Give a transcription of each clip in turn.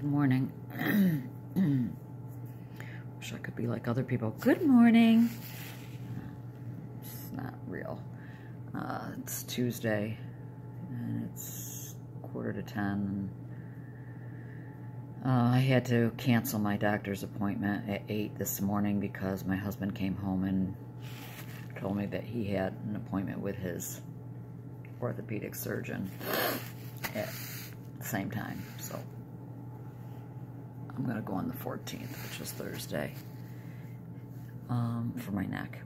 Good morning. Wish I could be like other people. Good morning. It's not real. It's Tuesday and it's 9:45. I had to cancel my doctor's appointment at 8 this morning because my husband came home and told me that he had an appointment with his orthopedic surgeon at the same time. So I'm going to go on the 14th, which is Thursday, for my neck.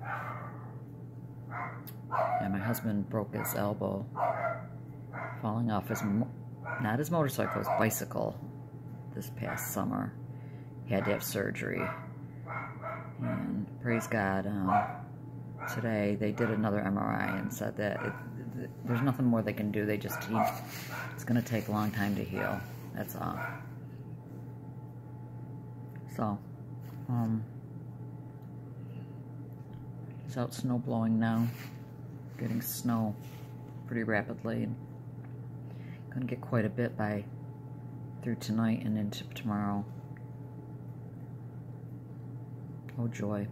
And my husband broke his elbow falling off his, not his motorcycle, his bicycle this past summer. He had to have surgery. And praise God, today they did another MRI and said that there's nothing more they can do. They just, it's going to take a long time to heal. That's all. So, it's out snow blowing now, getting snow pretty rapidly. Gonna get quite a bit through tonight and into tomorrow. Oh joy.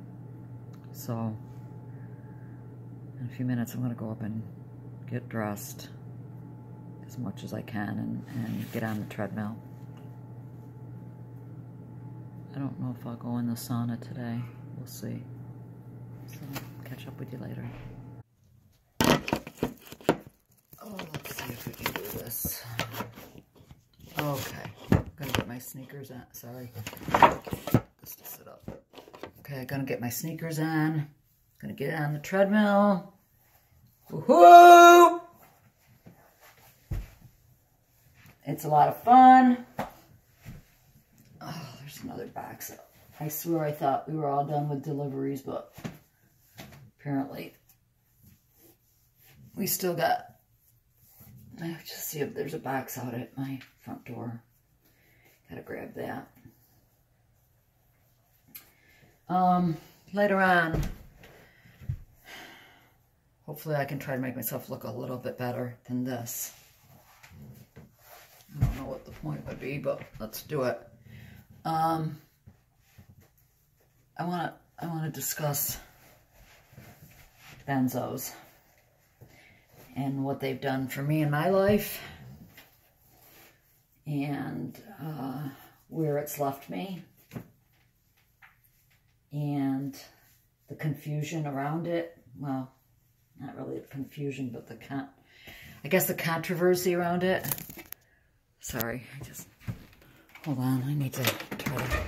So, in a few minutes I'm gonna go up and get dressed as much as I can and get on the treadmill. I don't know if I'll go in the sauna today. We'll see. So, catch up with you later. Oh, let's see if we can do this. Okay. I'm gonna get my sneakers on. Sorry. Just to sit up. Okay, I'm gonna get my sneakers on. Gonna get on the treadmill. Woohoo! It's a lot of fun. Another box. I swear I thought we were all done with deliveries, but apparently we still got, I just see if there's a box out at my front door. Gotta grab that. Later on, hopefully I can try to make myself look a little bit better than this. I don't know what the point would be, but let's do it. I want to discuss Benzos and what they've done for me in my life and where it's left me and the confusion around it. Well, not really the confusion, but I guess the controversy around it. Sorry, hold on, I need to try to...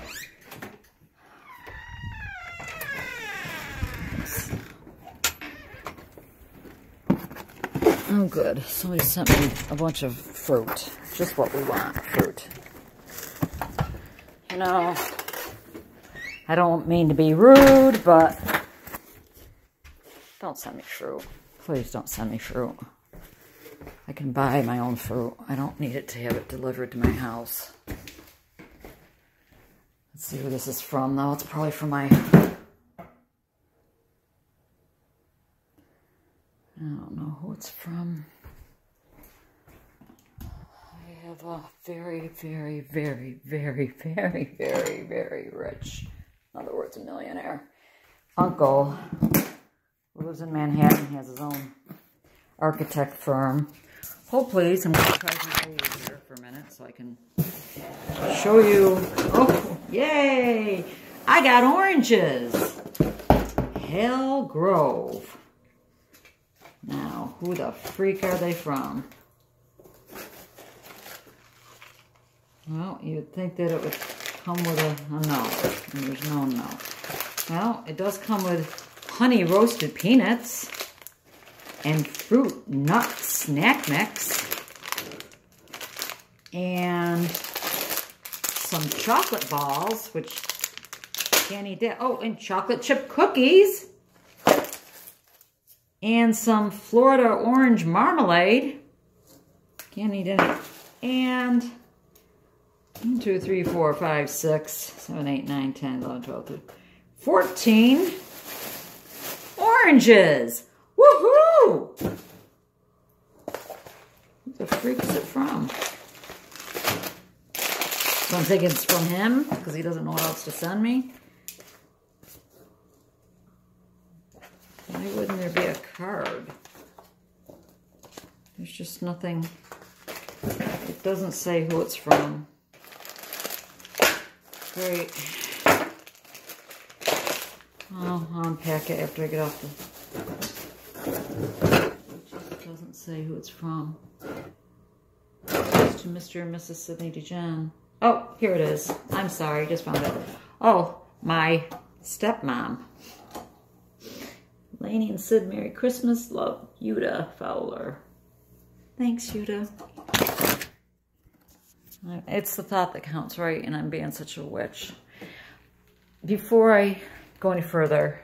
Oh, good. Somebody sent me a bunch of fruit. Just what we want, fruit. You know, I don't mean to be rude, but don't send me fruit. Please don't send me fruit. I can buy my own fruit. I don't need it to have it delivered to my house. Let's see who this is from, though. It's probably from my... I don't know who it's from. I have a very, very, very, very, very, very, very rich, in other words, a millionaire, uncle who lives in Manhattan. He has his own architect firm. Hold please, I'm going to try to show you here for a minute so I can show you. Oh, yay! I got oranges. Hell Grove. Now, who the freak are they from? Well, you'd think that it would come with a no. And there's no no. Well, it does come with honey roasted peanuts and fruit nut snack mix and some chocolate balls, which can't eat that. Oh, and chocolate chip cookies. And some Florida orange marmalade. Can't eat any. And 1, 2, 3, 4, 5, 6, 7, 8, 9, 10, 11, 12, 13, 14 oranges. Woohoo! Who the freak is it from? So I'm thinking it's from him because he doesn't know what else to send me. Why wouldn't there be a card? There's just nothing. It doesn't say who it's from. Great. I'll unpack it after I get off the... It just doesn't say who it's from. It's to Mr. and Mrs. Sidney DeJean. Oh, here it is. I'm sorry, just found it. Oh, my stepmom. Lainey and Sid, Merry Christmas. Love, Yuda Fowler. Thanks, Yuda. It's the thought that counts, right? And I'm being such a witch. Before I go any further,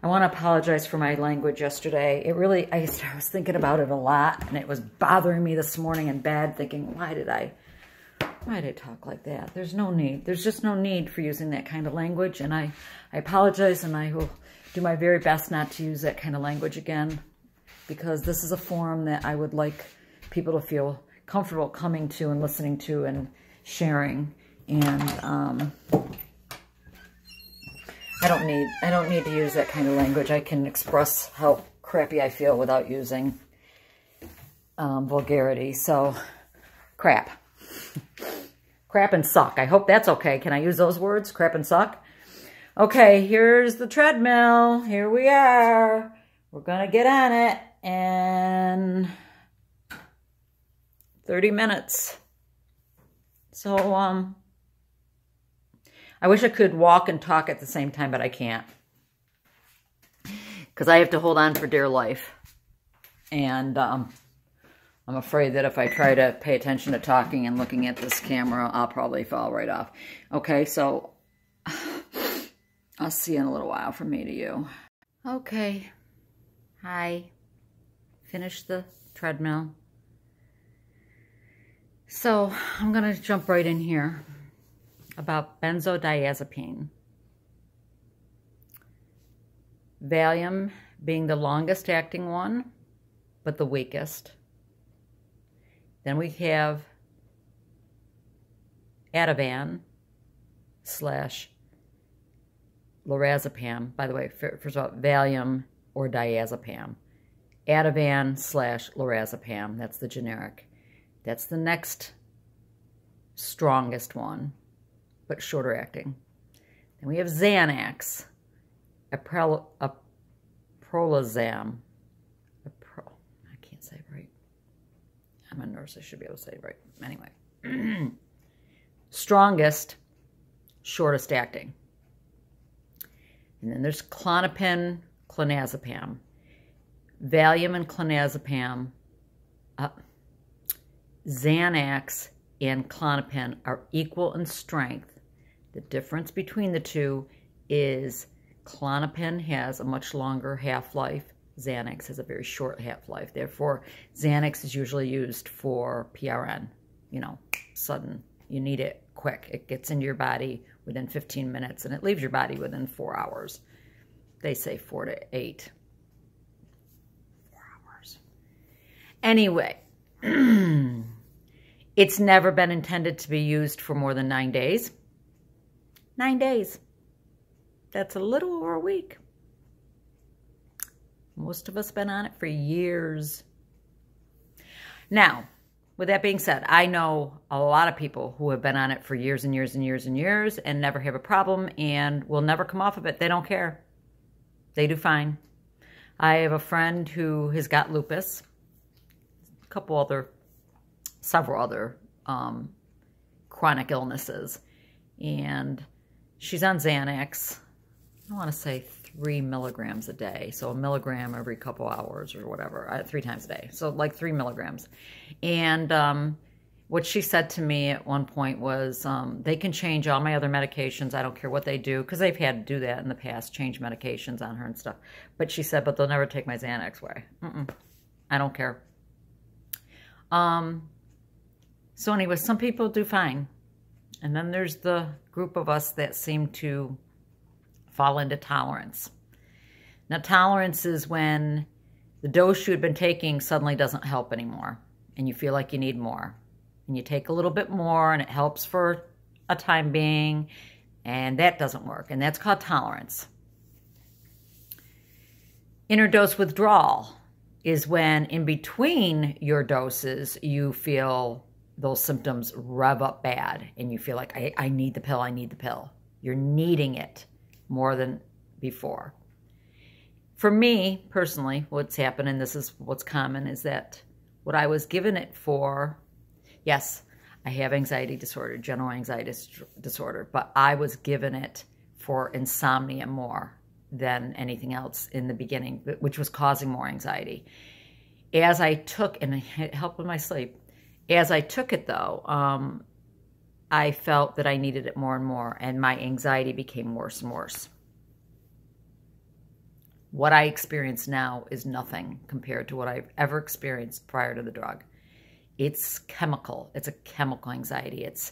I want to apologize for my language yesterday. It really, I was thinking about it a lot, and it was bothering me this morning in bed, thinking, why did I talk like that? There's no need. There's just no need for using that kind of language, and I apologize, and I will do my very best not to use that kind of language again, because this is a forum that I would like people to feel comfortable coming to and listening to and sharing. And I don't need to use that kind of language. I can express how crappy I feel without using vulgarity. So, crap. Crap and suck. I hope that's okay. Can I use those words? Crap and suck? Okay, here's the treadmill. Here we are. We're going to get on it in 30 minutes. So, I wish I could walk and talk at the same time, but I can't. Because I have to hold on for dear life. And I'm afraid that if I try to pay attention to talking and looking at this camera, I'll probably fall right off. Okay, so I'll see you in a little while from me to you. Okay. Hi. Finished the treadmill. So I'm going to jump right in here about benzodiazepine. Valium being the longest acting one, but the weakest. Then we have Ativan / lorazepam. By the way, first of all, Valium or diazepam. Ativan / lorazepam. That's the generic. That's the next strongest one, but shorter acting. Then we have Xanax, Prolazam. I can't say it right. I'm a nurse. I should be able to say it right. Anyway. Strongest, shortest acting. And then there's Klonopin, clonazepam. Valium and clonazepam. Xanax and Klonopin are equal in strength. The difference between the two is Klonopin has a much longer half-life. Xanax has a very short half-life. Therefore, Xanax is usually used for PRN. You know, sudden. You need it quick. It gets into your body within 15 minutes, and it leaves your body within 4 hours. They say 4 to 8. 4 hours. Anyway, it's never been intended to be used for more than 9 days. 9 days. That's a little over a week. Most of us have been on it for years. Now, with that being said, I know a lot of people who have been on it for years and years and years and years and never have a problem and will never come off of it. They don't care. They do fine. I have a friend who has got lupus, several other chronic illnesses, and she's on Xanax. I want to say 3 milligrams a day, so a milligram every couple hours or whatever, 3 times a day, so like 3 milligrams. And what she said to me at one point was, they can change all my other medications. I don't care what they do, because they've had to do that in the past, change medications on her and stuff. But she said, but they'll never take my Xanax away. I don't care. So anyway, some people do fine. And then there's the group of us that seem to fall into tolerance. Now, tolerance is when the dose you had been taking suddenly doesn't help anymore, and you feel like you need more. And you take a little bit more, and it helps for a time being, and that doesn't work, and that's called tolerance. Interdose withdrawal is when in between your doses, you feel those symptoms rev up bad, and you feel like, I need the pill, I need the pill. You're needing it more than before. For me, personally, what's happened, and this is what's common, is that what I was given it for, yes, I have anxiety disorder, general anxiety disorder, but I was given it for insomnia more than anything else in the beginning, which was causing more anxiety. As I took, and it helped with my sleep, as I took it though, I felt that I needed it more and more, and my anxiety became worse and worse. What I experience now is nothing compared to what I've ever experienced prior to the drug. It's chemical. It's a chemical anxiety. It's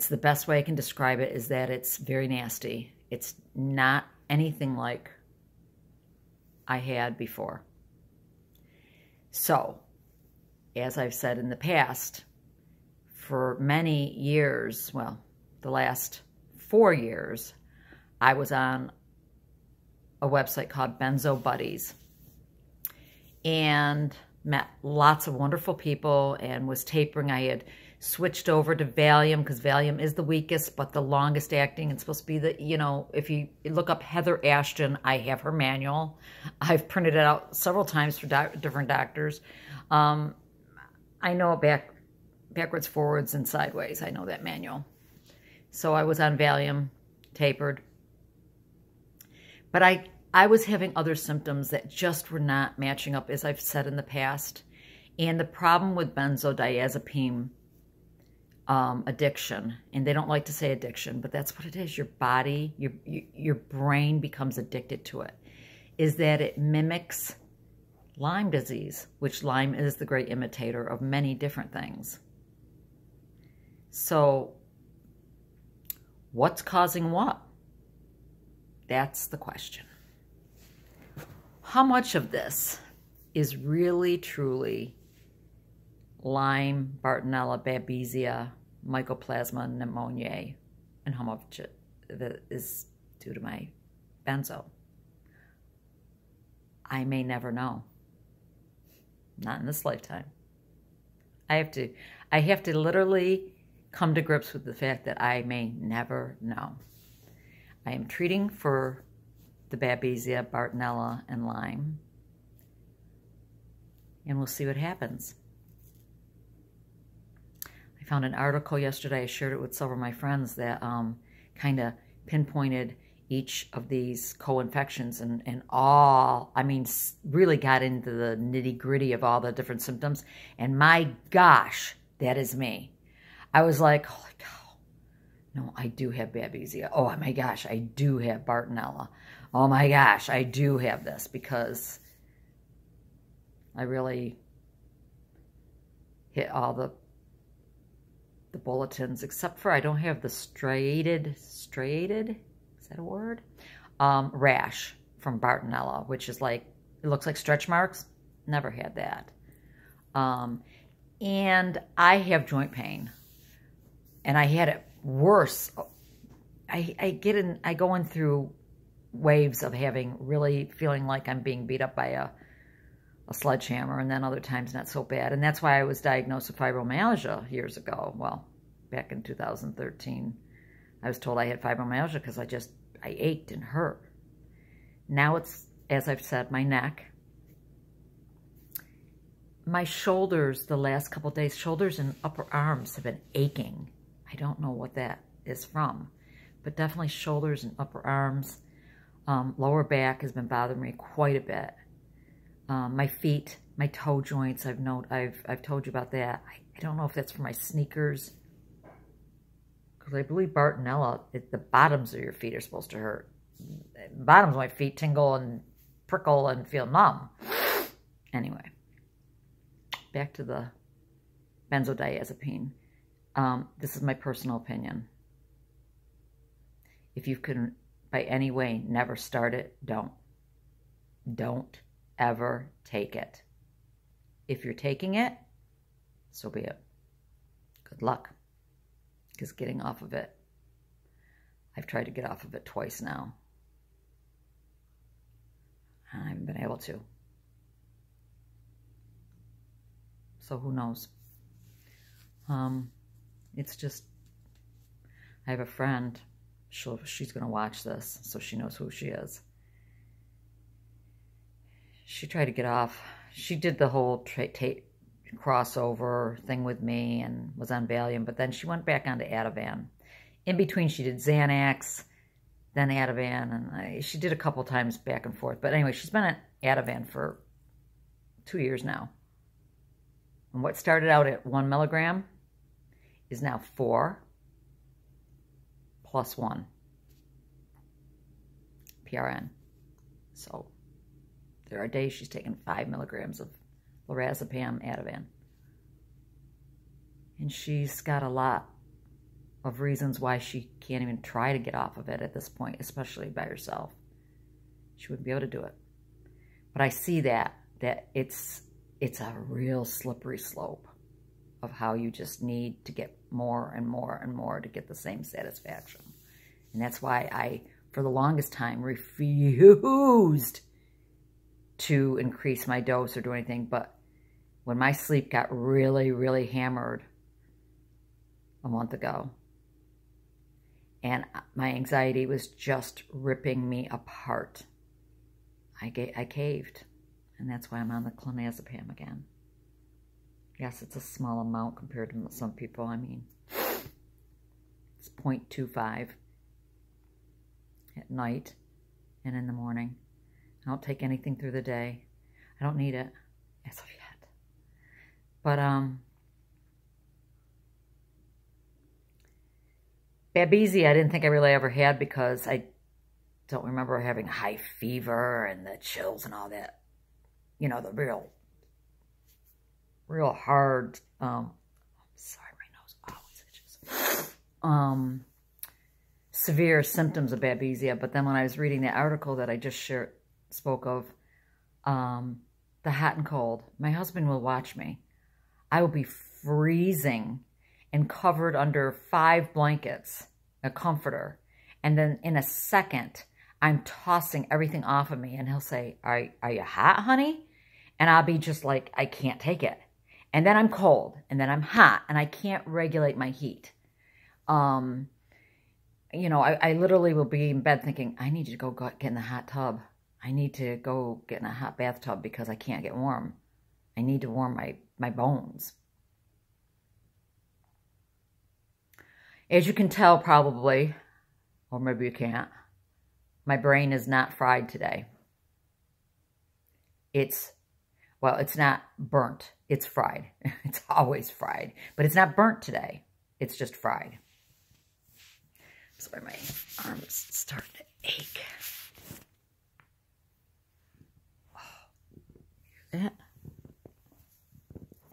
the best way I can describe it, is that it's very nasty. It's not anything like I had before. So, as I've said in the past, for many years, well, the last 4 years, I was on a website called Benzo Buddies and met lots of wonderful people and was tapering. I had switched over to Valium because Valium is the weakest but the longest acting. It's supposed to be the, you know, if you look up Heather Ashton, I have her manual. I've printed it out several times for different doctors. I know it backwards, forwards, and sideways. I know that manual. So I was on Valium, tapered. But I was having other symptoms that just were not matching up, as I've said in the past. And the problem with benzodiazepine addiction, and they don't like to say addiction, but that's what it is. Your body, your brain becomes addicted to it, is that it mimics Lyme disease, which Lyme is the great imitator of many different things. So what's causing what? That's the question. How much of this is really, truly Lyme, Bartonella, Babesia, Mycoplasma pneumoniae, and how much that is due to my benzo? I may never know. Not in this lifetime. I have to literally come to grips with the fact that I may never know. I am treating for the Babesia, Bartonella, and Lyme, and we'll see what happens. I found an article yesterday, I shared it with several of my friends, that kind of pinpointed each of these co-infections and all, I mean, really got into the nitty-gritty of all the different symptoms, and my gosh, that is me. I was like, holy cow, no, I do have Babesia. Oh my gosh, I do have Bartonella. Oh my gosh, I do have this, because I really hit all the bulletins, except for I don't have the striated, is that a word? Rash from Bartonella, which is like, it looks like stretch marks. Never had that. And I have joint pain, and I had it worse. I go in through waves of having, really feeling like I'm being beat up by a sledgehammer, and then other times not so bad. And that's why I was diagnosed with fibromyalgia years ago. Well, back in 2013, I was told I had fibromyalgia because I ached and hurt. Now it's, as I've said, my neck. My shoulders, the last couple of days, shoulders and upper arms have been aching. I don't know what that is from, but definitely shoulders and upper arms. Lower back has been bothering me quite a bit. My feet, my toe joints, I've told you about that. I don't know if that's for my sneakers, because I believe Bartonella, the bottoms of your feet are supposed to hurt. The bottoms of my feet tingle and prickle and feel numb. Anyway, back to the benzodiazepine. This is my personal opinion. If you can, by any way, never start it, don't. Don't ever take it. If you're taking it, so be it. Good luck. because getting off of it, I've tried to get off of it twice now. And I haven't been able to. So who knows? It's just, I have a friend, she's going to watch this, so she knows who she is. She tried to get off. She did the whole crossover thing with me and was on Valium, but then she went back onto Ativan. In between, she did Xanax, then Ativan, and she did a couple times back and forth. But anyway, she's been at Ativan for 2 years now. And what started out at 1 milligram is now 4 plus 1 PRN. So there are days she's taken 5 milligrams of lorazepam Ativan. And she's got a lot of reasons why she can't even try to get off of it at this point, especially by herself. She wouldn't be able to do it. But I see that it's a real slippery slope of how you just need to get more and more and more to get the same satisfaction. And that's why I, for the longest time, refused to increase my dose or do anything. But when my sleep got really, really hammered a month ago, and my anxiety was just ripping me apart, I caved. And that's why I'm on the clonazepam again. Yes, it's a small amount compared to some people. I mean, it's 0.25 at night and in the morning. I don't take anything through the day. I don't need it as of yet. But, Babesia, I didn't think I really ever had because I don't remember having high fever and the chills and all that. You know, the real hard, sorry, my nose always itches. Severe symptoms of Babesia. But then when I was reading the article that I just spoke of, the hot and cold, my husband will watch me. I will be freezing and covered under 5 blankets, a comforter. And then in a second, I'm tossing everything off of me. And he'll say, are you hot, honey? And I'll be just like, I can't take it. And then I'm cold. And then I'm hot. And I can't regulate my heat. You know, I literally will be in bed thinking, I need to go get in the hot tub. I need to go get in a hot bathtub because I can't get warm. I need to warm my bones. As you can tell probably, or maybe you can't, my brain is not fried today. It's not burnt. It's fried. It's always fried. But it's not burnt today. It's just fried. Sorry, my arms starting to ache. Hear that?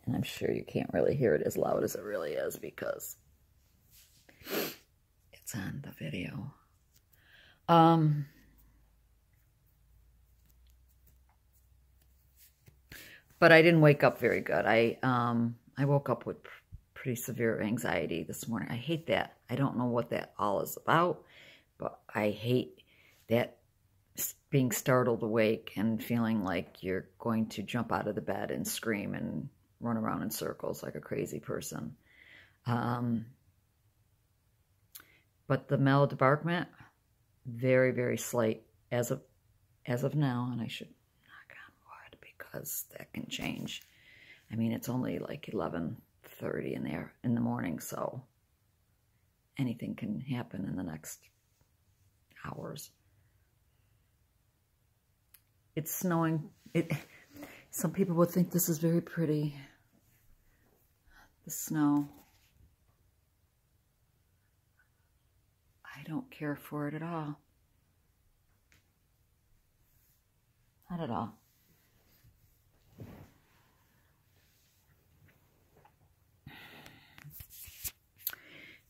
And I'm sure you can't really hear it as loud as it really is because it's on the video. But I didn't wake up very good. I woke up with pretty severe anxiety this morning. I hate that. I don't know what that all is about, but I hate that being startled awake and feeling like you're going to jump out of the bed and scream and run around in circles like a crazy person. But the maladebarkment, very, very slight as of now, and I should knock on wood because that can change. I mean, it's only like 11:30 in the morning, so anything can happen in the next hours. It's snowing. Some people would think this is very pretty. The snow. I don't care for it at all. Not at all.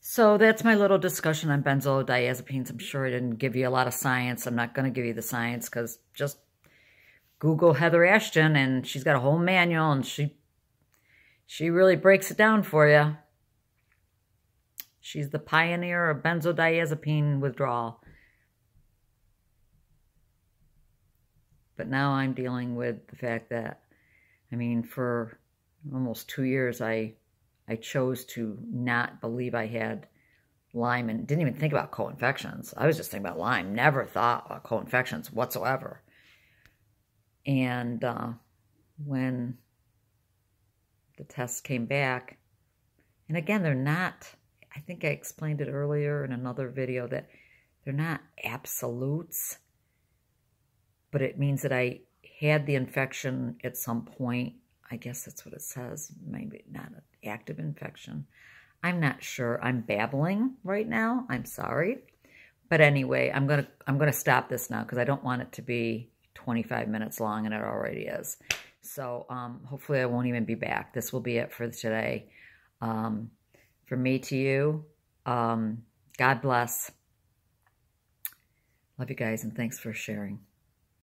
So that's my little discussion on benzodiazepines. I'm sure I didn't give you a lot of science. I'm not going to give you the science because just Google Heather Ashton and she's got a whole manual and she really breaks it down for you. She's the pioneer of benzodiazepine withdrawal. But now I'm dealing with the fact that, I mean, for almost 2 years, I chose to not believe I had Lyme and didn't even think about co-infections. I was just thinking about Lyme, never thought about co-infections whatsoever. And when the tests came back, and again, they're not, I think I explained it earlier in another video that they're not absolutes, but it means that I had the infection at some point. I guess that's what it says, maybe not an active infection. I'm not sure. I'm babbling right now. I'm sorry. But anyway, I'm gonna stop this now because I don't want it to be 25 minutes long, and it already is. So hopefully I won't even be back. This will be it for today. From me to you, God bless. Love you guys, and thanks for sharing.